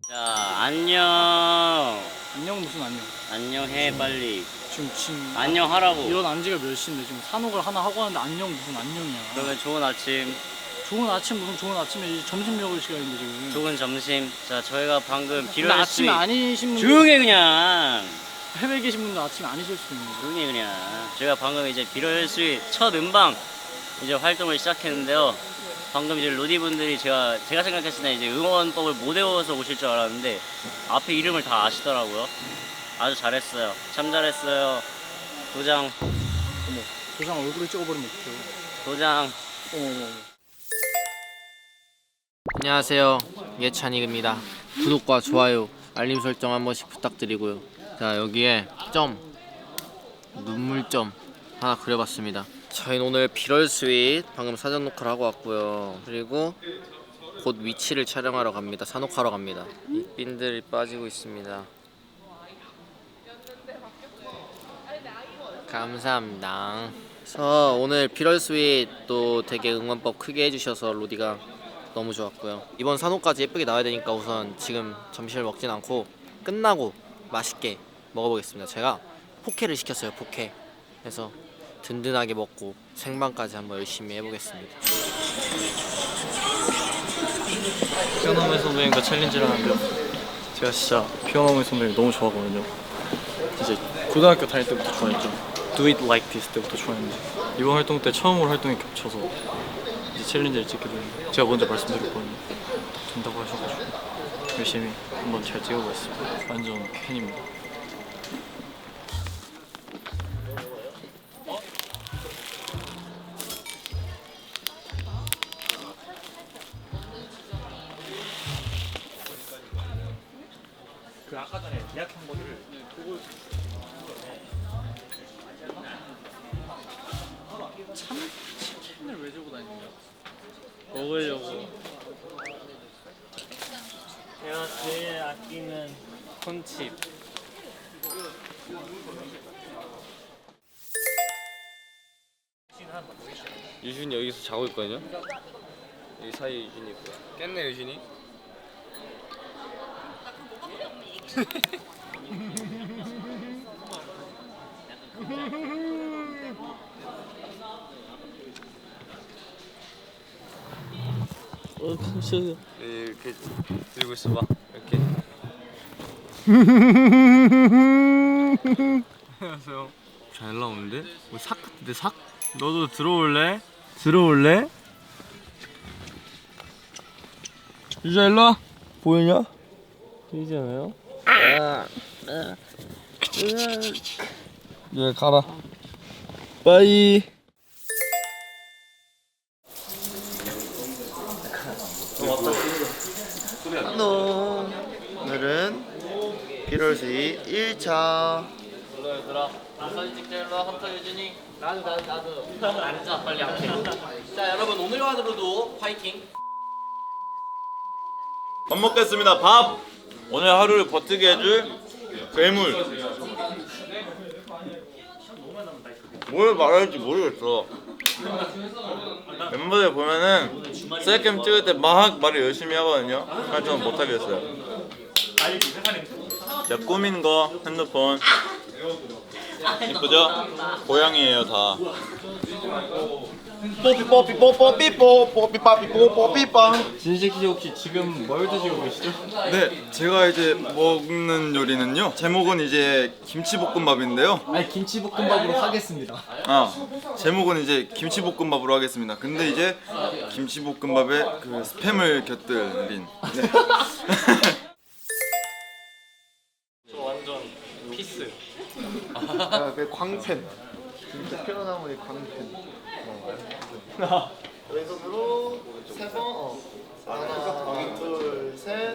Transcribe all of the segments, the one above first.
자, 안녕. 안녕 무슨 안녕? 안녕해 빨리. 지금 안녕하라고. 일어난 지가 몇 시인데 지금 산옥을 하나 하고 하는데 안녕 무슨 안녕이야. 그러면 좋은 아침, 좋은 아침 무슨 좋은 아침에 이제 점심 먹을 시간인데 지금. 좋은 점심. 자, 저희가 방금 근데 비럴 아침에 스윗. 아니신 분들 조용해 그냥. 해외에 계신 분들 아침에 아니실 수도 있는데. 조용해 그냥. 저희가 방금 이제 비럴 스윗 첫 음방 이제 활동을 시작했는데요. 방금 이제 로디 분들이 제가 생각했을 때 이제 응원법을 못 외워서 오실 줄 알았는데 앞에 이름을 다 아시더라고요. 아주 잘했어요. 참 잘했어요. 도장, 어머 도장 얼굴에 찍어버리면 어떡해요. 도장. 어머. 안녕하세요, 예찬익입니다. 구독과 좋아요, 알림 설정 한 번씩 부탁드리고요. 자, 여기에 눈물점 하나 그려봤습니다. 저희는 오늘 비럴 스윗 방금 사전 녹화를 하고 왔고요. 그리고 곧 위치를 촬영하러 갑니다. 산옥하러 갑니다. 이 핀들이 빠지고 있습니다. 감사합니다. 그래서 오늘 비럴 스윗 또 되게 응원법 크게 해주셔서 로디가 너무 좋았고요. 이번 산호까지 예쁘게 나와야 되니까 우선 지금 점심을 먹진 않고 끝나고 맛있게 먹어보겠습니다. 제가 포케를 시켰어요. 포케. 그래서 든든하게 먹고 생방까지 한번 열심히 해보겠습니다. 피어나무의 선배님과 챌린지를 하는데요. 제가 진짜 피어나무의 선배님 너무 좋아하거든요. 이제 고등학교 다닐 때부터 좋아했죠. Do it like this 때부터 좋아했는데 이번 활동 때 처음으로 활동이 겹쳐서 이제 챌린지를 찍게 됐는데 제가 먼저 말씀드렸거든요. 된다고 하셔가지고 열심히 한번 잘 찍어보겠습니다. 완전 팬입니다. 그 아까 전에 예약한 거를 보고 치킨을 왜 들고 다니는 거야? 먹으려고. 제가 제일 아끼는 콘칩. 유준이 여기서 자고 있거든요. 여기 사이 유준이 있고요. 깼네 유준이. 이렇게 들고 있어봐. 이렇게. 안녕하세요. 잘 나오는데? 뭐 삭 같은데 삭? 너도 들어올래? 들어올래? 유자 일로 와. 보이냐? 보이잖아요. 예 가라. 빠이. 안녕. 오늘은 비럴 스윗 1차. 얘들아, 사진 찍자. 일로 와. 헌터 유진이. 나도. 앉아 빨리 앞에. 자, 여러분 오늘만으로도 화이팅. 밥 먹겠습니다. 밥. 오늘 하루를 버티게 해줄 괴물. 뭘 말할지 모르겠어. 멤버들 보면은 셀캠 찍을 때 막 말을 열심히 하거든요. 하지만 저는 못하겠어요. 제가 꾸민 거 핸드폰 이쁘죠? 고양이에요 다. 뽀삐뽀삐뽀뽀삐뽀뽀삐뽀삐빵. 진식 씨 혹시 지금 뭘 드시고 계시죠? 네, 제가 이제 먹는 요리는요. 제목은 이제 김치볶음밥인데요. 아니 김치볶음밥으로 하겠습니다. 제목은 이제 김치볶음밥으로 하겠습니다. 근데 이제 김치볶음밥에 그 스팸을 곁들인. 네. 저 완전 피스. 그 광팬. 진짜 피어나무의 광팬. 왼손으로 3번. 하나, 둘, 셋.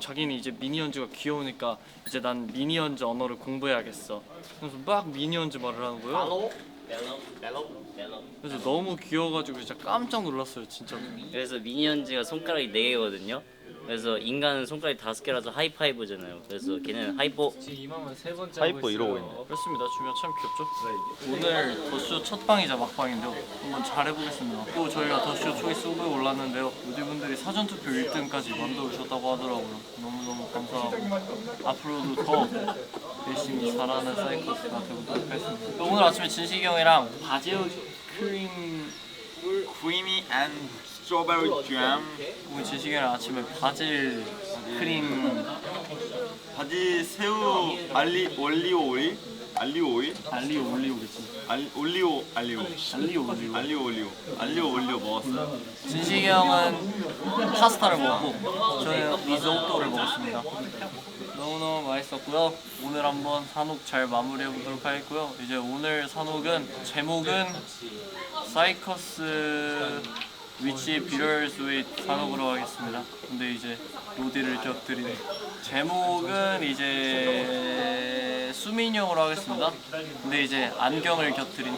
자기는 이제 미니언즈가 귀여우니까 이제 난 미니언즈 언어를 공부해야겠어. 그래서 막 미니언즈 말을 하는 거예요. 그래서 너무 귀여워가지고 진짜 깜짝 놀랐어요, 진짜. 그래서 미니언즈가 손가락이 4개거든요. 그래서 인간은 손가락이 5개라서 하이파이브잖아요. 그래서 걔는 하이포. 하이퍼 이러고 있네. 그렇습니다. 주면 참 귀엽죠? 오늘 더쇼 첫 방이자 막방인데요. 한번 잘 해보겠습니다. 또 저희가 더쇼 초이스 후보에 올랐는데요. 루디분들이 사전투표 1등까지 만들어주셨다고 하더라고요. 너무너무 감사하고 앞으로도 더 열심히 잘하는 사이코스가 되도록 하겠습니다. 오늘 아침에 진식이 형이랑 바질 크리미 앤 스트로베리 잼, 오늘 진식이 형이랑 아침에 바질 크림 바지 새우 알리오 오일, 알리오 올리오겠지. 올리오 알리오 먹었어요. 진식이 형은 파스타를 먹고 저는 리조또를 먹었습니다. 너무너무 맛있었고요. 오늘 한번 산옥 잘 마무리해 보도록 하겠고요. 이제 오늘 산옥은 제목은 사이커스 위치 비럴 스윗 산옥으로 하겠습니다. 근데 이제 로디를 곁들인 제목은 이제 수민형으로 하겠습니다. 근데 이제 안경을 곁들인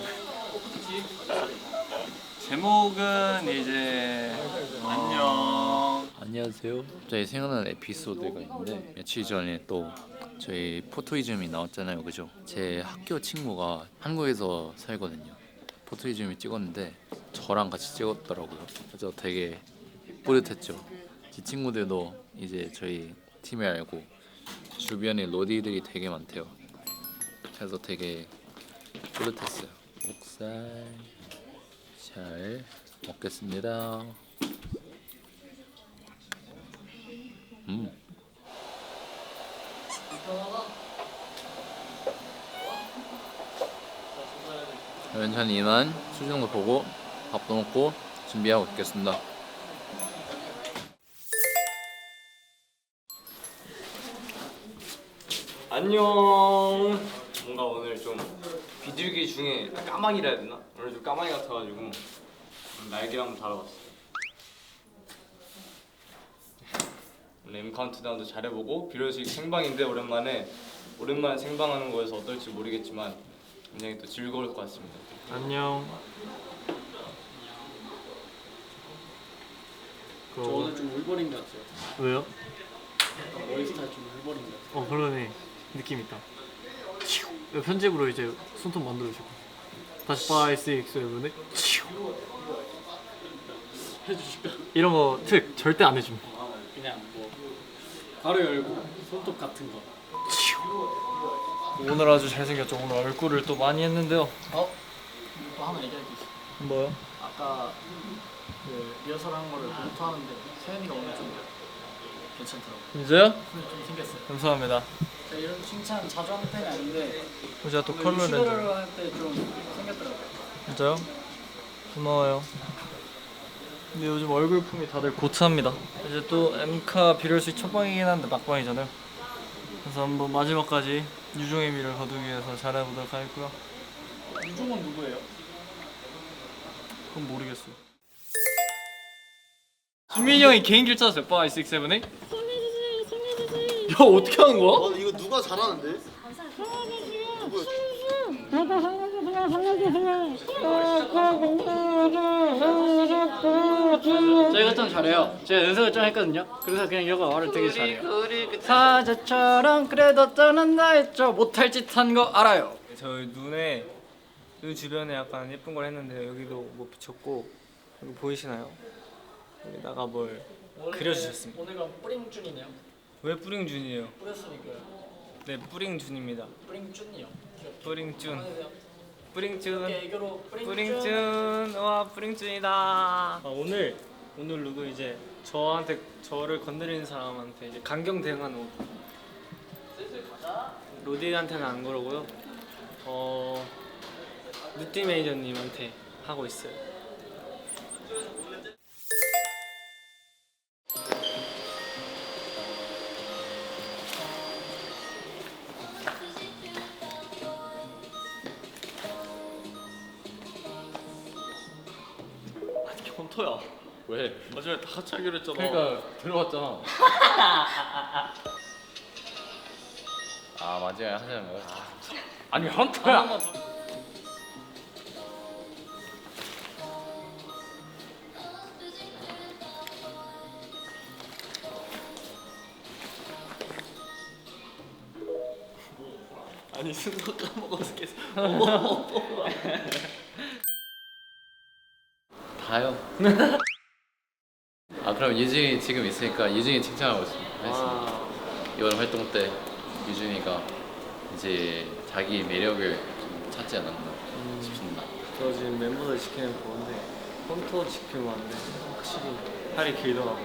제목은 이제 안녕. 안녕하세요. 저희 생각나는 에피소드가 있는데 며칠 전에 또 저희 포토이즘이 나왔잖아요, 그죠? 제 학교 친구가 한국에서 살거든요. 포토이즘을 찍었는데 저랑 같이 찍었더라고요. 그래서 되게 뿌듯했죠. 제 친구들도 이제 저희 팀을 알고 주변에 로디들이 되게 많대요. 그래서 되게 뿌듯했어요. 목살 잘 먹겠습니다. 저는 이만 수준거 보고 밥도 먹고 준비하고 있겠습니다. 안녕. 뭔가 오늘 좀 비둘기 중에 까마귀라 해야 되나? 오늘 좀 까마귀 같아가지고 날개를 한번 달아봤어. 오늘 M 카운트다운도 잘해보고 비로소 생방인데 오랜만에 생방하는 거여서 어떨지 모르겠지만 굉장히 또 즐거울 것 같습니다. 안녕. 저 오늘 좀 울버린 것 같아요. 왜요? 머리 스타일 좀 울버린 것 같아요. 그러네. 느낌 있다. 이거 편집으로 이제 손톱 만들어주고 다시 5, 6, 7에 해주실까? 이런 거 트릭 절대 안 해줌. 그냥 뭐 가로 열고 손톱 같은 거. 오늘 아주 잘생겼죠. 오늘 얼굴을 또 많이 했는데요. 또 하나 얘기할 게 있어. 뭐요? 아까 그 리허설 한 거를 검토하는데 세연이가 오늘 좀 괜찮더라고. 진짜요? 오늘 좀 생겼어요. 감사합니다. 제가 이런 칭찬 자주 하는 편이 아닌데 제가 또 오늘 컬러 렌즈. 슈가를 할 때 좀 생겼더라고요. 진짜요? 고마워요. 근데 요즘 얼굴품이 다들 고트합니다. 이제 또 M카 비럴스 첫 방이긴 한데 막방이잖아요. 그래서 한번 마지막까지 유종의 미를 거두기 위해서 잘해보도록 하겠고요. 유종은 누구예요? 그건 모르겠어요. 준민이 형이 개인기를 찾았어요. 5, 6, 7, 8. 야 어떻게 하는 거야? 이거 누가 잘하는데? 저희가 좀 잘해요. 제가 연습을 좀 했거든요. 그래서 그냥 이거 말을 되게 잘해요. 사자처럼 그래도 떠난다 했죠. 못할 짓 한 거 알아요. 저 눈 주변에 약간 예쁜 걸 했는데 여기도 뭐 붙였고 여기 보이시나요? 여기다가 뭘 그려주셨습니다. 오늘 그럼 뿌링준이네요. 왜 뿌링준이에요? 뿌렸으니까요. 네, 뿌링준입니다. 뿌링준이요. 뿌링준. 뿌링준. 애교로 뿌링준. 와, 뿌링준이다. 오늘 룩은 이제 저를 건드리는 사람한테 이제 강경 대응하는 옷. 로디한테는 안 그러고요. 누띠 매니저님한테 하고 있어요. 검토야. 왜? 마지막에 다 같이 하기로 했잖아. 그러니까 들어왔잖아. 아 마지막에 하자는 거야? 아니 헌터야. 아니 순서 까먹어서 계속. 다요. 아 그럼 유진이 지금 있으니까 유진이 칭찬하고 하겠습니다. 이번 활동 때 유진이가 이제 자기 매력을 좀 찾지 않았나 싶습니다. 저 지금 멤버들 지키는 거 보는데 헌터 지키면 안 돼. 확실히 팔이 길더라고.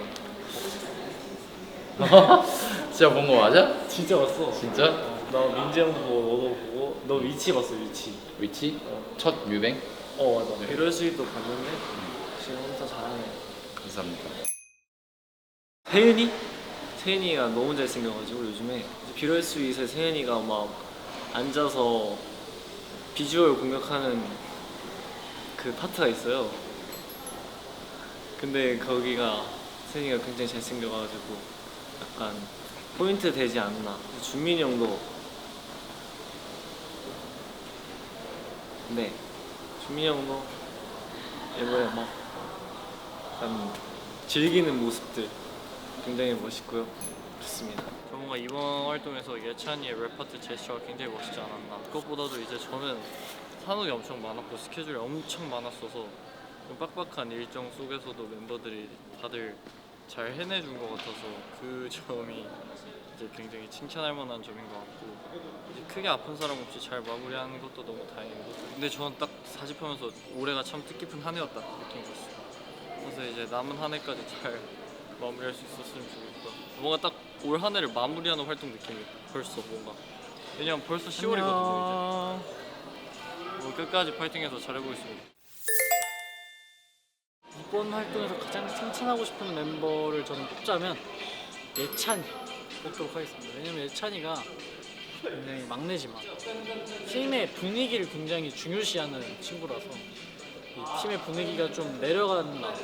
진짜 본 거 맞아? 진짜 봤어. 진짜? 나 민재 형도 보고 너도 보고 너 위치 봤어 위치. 위치? 첫 유뱅? 맞아. 비럴 스윗도 봤는데 지금 혼자 잘하네. 감사합니다. 세윤이가 너무 잘생겨가지고 요즘에 비럴 스윗에 세윤이가 막 앉아서 비주얼 공격하는 그 파트가 있어요. 근데 거기가 세윤이가 굉장히 잘생겨가지고 약간 포인트 되지 않나. 준민이 형도 준민이 형도 이번에 막 약간 즐기는 모습들 굉장히 멋있고요. 좋습니다. 저 뭔가 이번 활동에서 예찬이의 랩 파트 제스처가 굉장히 멋있지 않았나. 그것보다도 이제 저는 산옥이 엄청 많았고 스케줄이 엄청 많았어서 좀 빡빡한 일정 속에서도 멤버들이 다들 잘 해내준 것 같아서 그 점이 이제 굉장히 칭찬할 만한 점인 것 같고 이제 크게 아픈 사람 없이 잘 마무리하는 것도 너무 다행이고 근데 저는 딱 4집하면서 올해가 참 뜻깊은 한 해였다 느낌이 들었어요. 그래서 이제 남은 한 해까지 잘 마무리할 수 있었으면 좋겠다. 뭔가 딱 올 한 해를 마무리하는 활동 느낌이다. 벌써 뭔가 왜냐면 벌써 10월이거든요 이제. 뭐 끝까지 파이팅해서 잘해보겠습니다. 이번 활동에서 가장 칭찬하고 싶은 멤버를 저는 뽑자면 예찬이 뽑도록 하겠습니다. 왜냐면 예찬이가 굉장히 막내지만 팀의 분위기를 굉장히 중요시하는 친구라서 이 팀의 분위기가 좀 내려간다,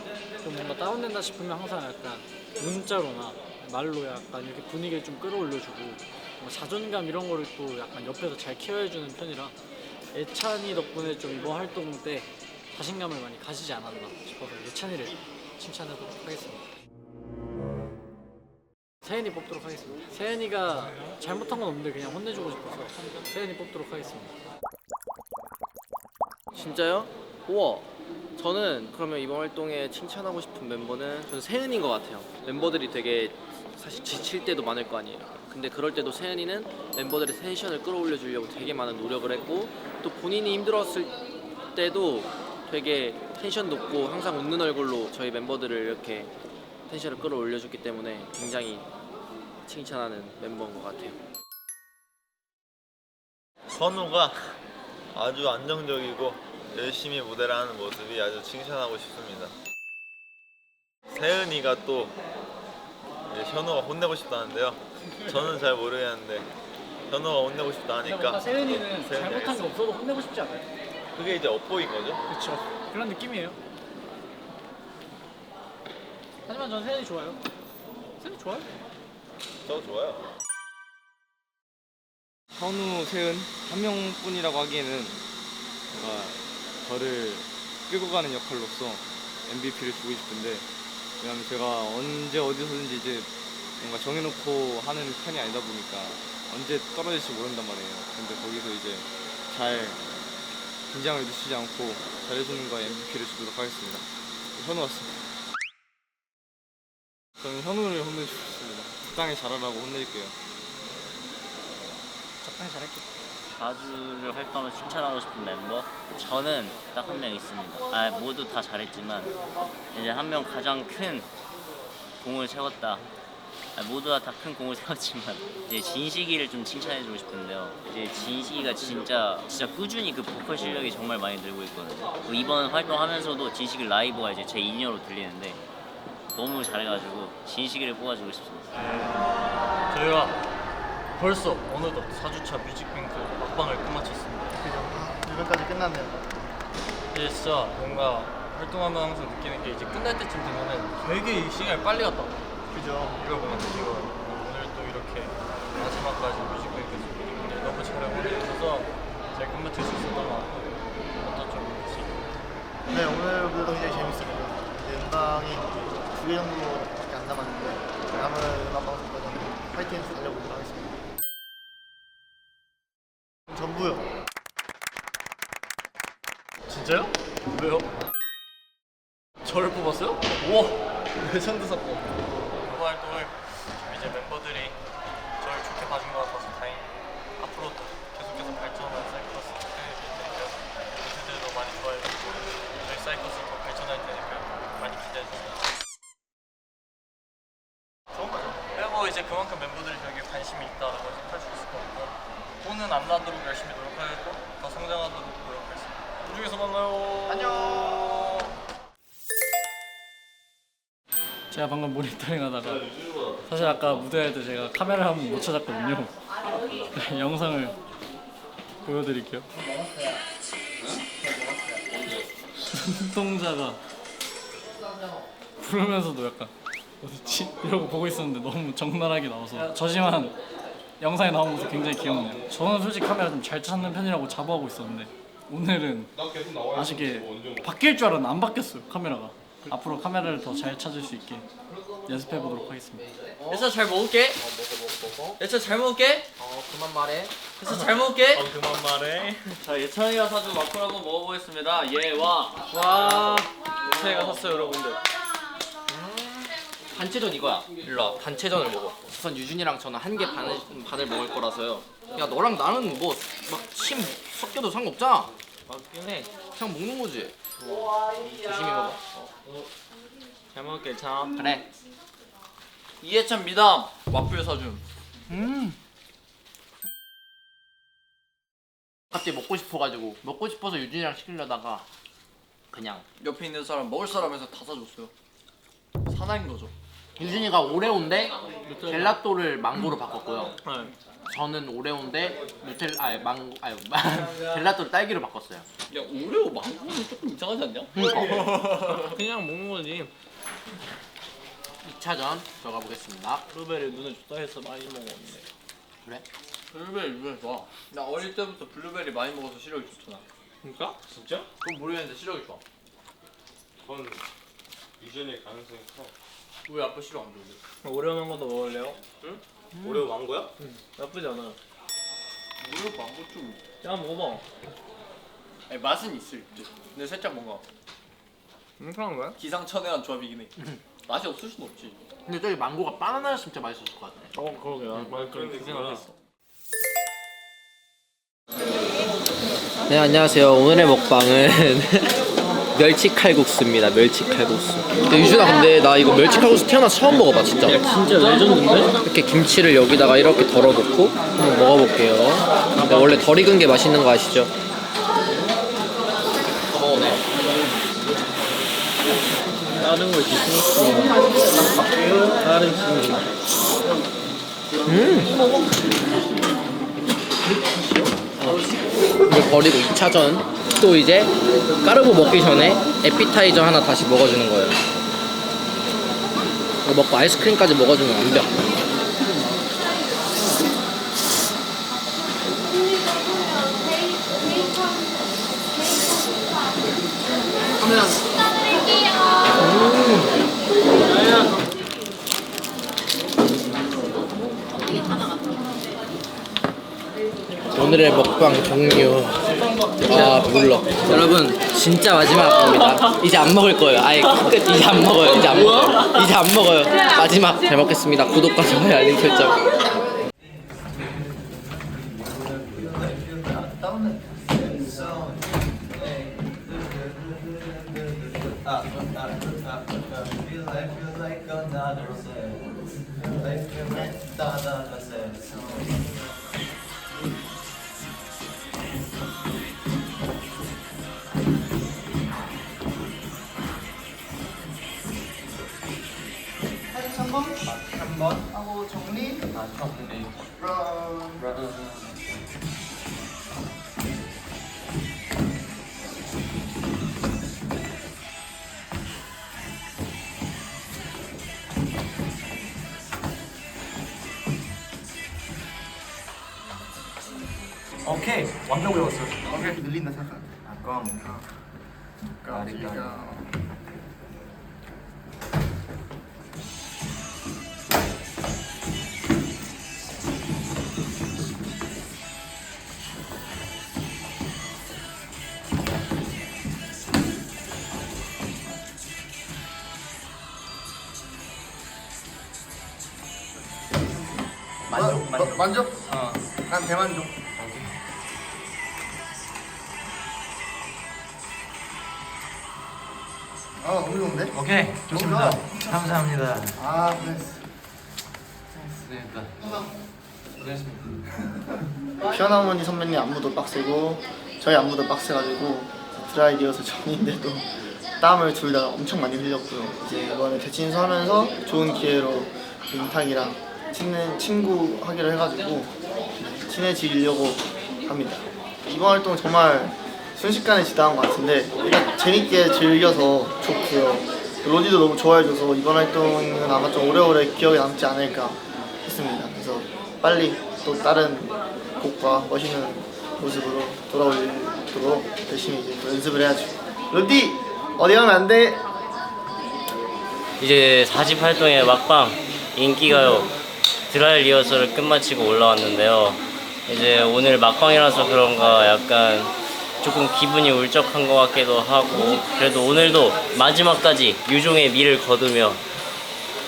좀 뭔가 다운된다 싶으면 항상 약간 문자로나 말로 약간 이렇게 분위기를 좀 끌어올려주고 뭔가 자존감 이런 거를 또 약간 옆에서 잘 케어해주는 편이라 예찬이 덕분에 좀 이번 활동 때 자신감을 많이 가지지 않았나 싶어서 예찬이를 칭찬하도록 하겠습니다. 세연이 뽑도록 하겠습니다. 세연이가 잘못한 건 없는데 그냥 혼내주고 싶어서 세연이 뽑도록 하겠습니다. 진짜요? 우와. 저는 그러면 이번 활동에 칭찬하고 싶은 멤버는 저는 세은인 것 같아요. 멤버들이 되게 사실 지칠 때도 많을 거 아니에요. 근데 그럴 때도 세은이는 멤버들의 텐션을 끌어올려 주려고 되게 많은 노력을 했고 또 본인이 힘들었을 때도 되게 텐션 높고 항상 웃는 얼굴로 저희 멤버들을 이렇게 텐션을 끌어올려 줬기 때문에 굉장히 칭찬하는 멤버인 것 같아요. 선우가 아주 안정적이고 열심히 무대를 하는 모습이 아주 칭찬하고 싶습니다. 세은이가 또 현우가 혼내고 싶다는데요. 저는 잘 모르겠는데 현우가 혼내고 싶다 하니까 뭔가 세연이는 세연이 잘못한 거 알겠습니다. 없어도 혼내고 싶지 않아요? 그게 이제 업보인 거죠? 그렇죠. 그런 느낌이에요. 하지만 전 세연이 좋아요. 세연이 좋아요? 저 좋아요. 현우, 세은 한 명뿐이라고 하기에는 뭔가 저를 끌고 가는 역할로서 MVP를 주고 싶은데 왜냐면 제가 언제 어디서든지 이제 뭔가 정해놓고 하는 편이 아니다 보니까 언제 떨어질지 모른단 말이에요. 근데 거기서 이제 잘 긴장을 늦추지 않고 잘해주는 거에 MVP를 주도록 하겠습니다. 현우 왔습니다. 저는 현우를 혼내주고 싶습니다. 적당히 잘하라고 혼낼게요. 적당히 잘할게. 자주를 활동을 칭찬하고 싶은 멤버? 저는 딱 한 명 있습니다. 모두 다 잘했지만 이제 한 명 가장 큰 공을 세웠다. 모두가 다 큰 공을 세웠지만 이제 진식이를 좀 칭찬해주고 싶은데요. 이제 진식이가 진짜 꾸준히 그 보컬 실력이 정말 많이 늘고 있거든요. 이번 활동하면서도 진식이 라이브가 이제 제 인이어로 들리는데 너무 잘해가지고 진식이를 뽑아주고 싶습니다. 저희가 벌써 어느덧 4주차 뮤직뱅크 막방을 끝마쳤습니다. 그죠? 이번까지 끝났네요. 이제 진짜 뭔가 활동하면 항상 느끼는 게 이제 끝날 때쯤 되면은 되게 이 시간이 빨리 갔다. 그죠? 이걸 보면 이거 오늘 또 이렇게 마지막까지 뮤직뱅크 분들 너무 잘 응원해주셔서 잘 끝마칠 수 있었던 것 같고 어떻죠? 네, 오늘 무대도 굉장히 재밌었고요. 이제 음방이 2개 정도밖에 안 남았는데 남은 음악 방송까지 파이팅해서 달려보도록 하겠습니다. 전부요. 진짜요? 왜요? 저를 뽑았어요? 우와! 레전드 사건. 이번 활동을 이제 멤버들이 저를 좋게 봐준 것 같아서 다행히 앞으로도 계속해서 발전하는 사이코스 테니까요. 멘트들도 많이 좋아해주고 저희 사이코스 더 발전할 테니까요. 많이 기대해주세요. 좋은 거죠? 그리고 이제 그만큼 멤버들이 저에게 관심이 있다라고 생각할 수 있을 것 같고 혼은 안 나도록 열심히 노력하겠고 더 성장하도록 노력하겠습니다. 공중에서 만나요. 안녕. 제가 방금 모니터링 하다가 사실 아까 무대할 때 제가 카메라를 한번 못 찾았거든요. 영상을 보여드릴게요. 눈동자가 부르면서도 약간 어딨지? 이러고 보고 있었는데 너무 적나라하게 나와서 저지만 영상에 나온 모습 굉장히 귀엽네요. 저는 솔직히 카메라 좀 잘 찾는 편이라고 자부하고 있었는데 오늘은 아쉽게 바뀔 줄 알았는데 안 바뀌었어요, 카메라가. 앞으로 카메라를 더 잘 찾을 수 있게 연습해 보도록 하겠습니다. 예찬 잘 먹을게. 예찬 잘 먹을게. 그만 말해. 예찬 잘 먹을게. 그만 말해. 자, 예찬이가 사준 와플 한번 먹어보겠습니다. 예, 와. 예찬이가 샀어요, 여러분들. 단체전 이거야. 일로 와. 단체전을 먹어. 우선 유준이랑 저는 한 개 반을 먹을 거라서요. 야, 너랑 나는 뭐 막 침 섞여도 상관없잖아. 맞긴 해. 그냥 먹는 거지. 조심히 먹어. 잘 먹을게 참. 그래. 이해찬 미담 와플 사줌. 갑자기 먹고 싶어가지고 먹고 싶어서 유준이랑 시키려다가 그냥 옆에 있는 사람 먹을 사람에서 다 사줬어요. 사나인 거죠. 유준이가 오레오인데 젤라또를 망고로 바꿨고요. 네. 저는 오레오인데 젤라또를 딸기로 바꿨어요. 야 오레오 망고는 조금 이상하지 않냐? 그냥 먹는 거지. 2차전 들어가 보겠습니다. 블루베리 눈에 좋다 해서 많이 먹었는데. 그래? 블루베리 유전 좋아. 나 어릴 때부터 블루베리 많이 먹어서 시력이 좋잖아. 그러니까? 진짜? 그건 모르겠는데 시력이 좋아. 그건 유전일 가능성이 커. 왜 아빠 시력 안 좋은데? 오레오 망고도 먹을래요? 오레오 망고야? 나쁘지 않아. 오레오 망고 좀. 야 먹어봐. 아니, 맛은 있을 듯. 근데 살짝 뭔가 그런 거야? 기상천외한 조합이긴 해. 맛이 없을 순 없지. 근데 저기 망고가 바나나였으면 진짜 맛있었을 것 같아. 그러게. 난 그렇게 생각했어. 네, 안녕하세요. 오늘의 먹방은 멸치 칼국수입니다. 멸치 칼국수. 근데 유준아, 근데 나 이거 멸치 칼국수 태어나서 처음 먹어봐, 진짜. 진짜 레전드인데? 이렇게 김치를 여기다가 이렇게 덜어놓고 한번 먹어볼게요. 근데 원래 덜 익은 게 맛있는 거 아시죠? 다른 걸 뒤집었어. 다른 친구. 이거 버리고 2차전 또 이제 까르보 먹기 전에 에피타이저 하나 다시 먹어주는 거예요. 이거 먹고 아이스크림까지 먹어주면 완벽. 오늘의 먹방 종료. 아, 배불러. 여러분, 진짜 마지막입니다. 이제 안 먹을 거예요. 아예 끝. 이제 안 먹어요. 이제 안 먹어요. 이제 안 먹어요. 마지막. 잘 먹겠습니다. 구독과 좋아요, 알림 설정. 한번 하고 정리. 오케이 완전 외웠어. 오케이 늘린다 생각. 까리까. 만족? 난 대만족. 너무 좋은데? 오케이 좋습니다. 감사합니다. 아, 그랬어. 피어나머니 선배님 안무도 빡세고 저희 안무도 빡세가지고 드라이 리허설 전인데도 땀을 둘 다 엄청 많이 흘렸고요. 이제 이번에 대친수 하면서 좋은 기회로 윤탁이랑 친구 하기로 해가지고 친해지려고 합니다. 이번 활동 정말 순식간에 지나간 것 같은데 일단 재밌게 즐겨서 좋고요. 로디도 너무 좋아해줘서 이번 활동은 아마 좀 오래오래 기억에 남지 않을까 했습니다. 그래서 빨리 또 다른 곡과 멋있는 모습으로 돌아오도록 열심히 이제 또 연습을 해야죠. 로디 어디 가면 안 돼? 이제 4집 활동의 막방 인기가요 드라이 리허설을 끝마치고 올라왔는데요. 이제 오늘 막방이라서 그런가 약간 조금 기분이 울적한 것 같기도 하고 그래도 오늘도 마지막까지 유종의 미를 거두며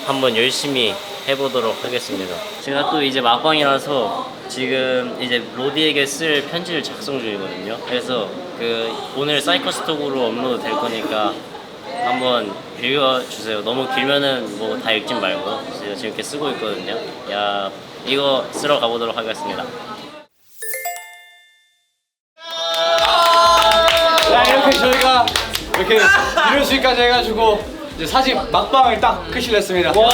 한번 열심히 해보도록 하겠습니다. 제가 또 이제 막방이라서 지금 이제 로디에게 쓸 편지를 작성 중이거든요. 그래서 그 오늘 사이코스톡으로 업로드 될 거니까 한번 읽어주세요. 너무 길면은 뭐 다 읽진 말고 제가 재밌게 쓰고 있거든요. 야, 이거 쓰러 가보도록 하겠습니다. 자, 이렇게 저희가 이렇게 이런 수위까지 해가지고 이제 사진 막방을 딱 끝이 냈습니다. 고생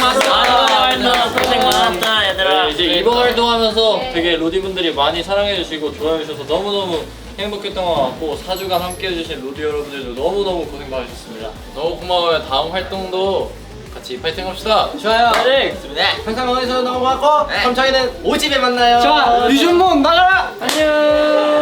많았다. 고생 많았다 얘들아. 네, 이제 이번 활동하면서 되게 로디분들이 많이 사랑해주시고 좋아해주셔서 너무너무 행복했던 것 같고 4주간 함께해주신 로디 여러분들도 너무너무 고생 많으셨습니다. 너무 고마워요. 다음 활동도 같이 파이팅 합시다. 좋아요. 네. 항상 응원해주셔서 너무 고맙고 그럼 저희는 5집에 만나요. 자, 류준몽 나가라! 안녕!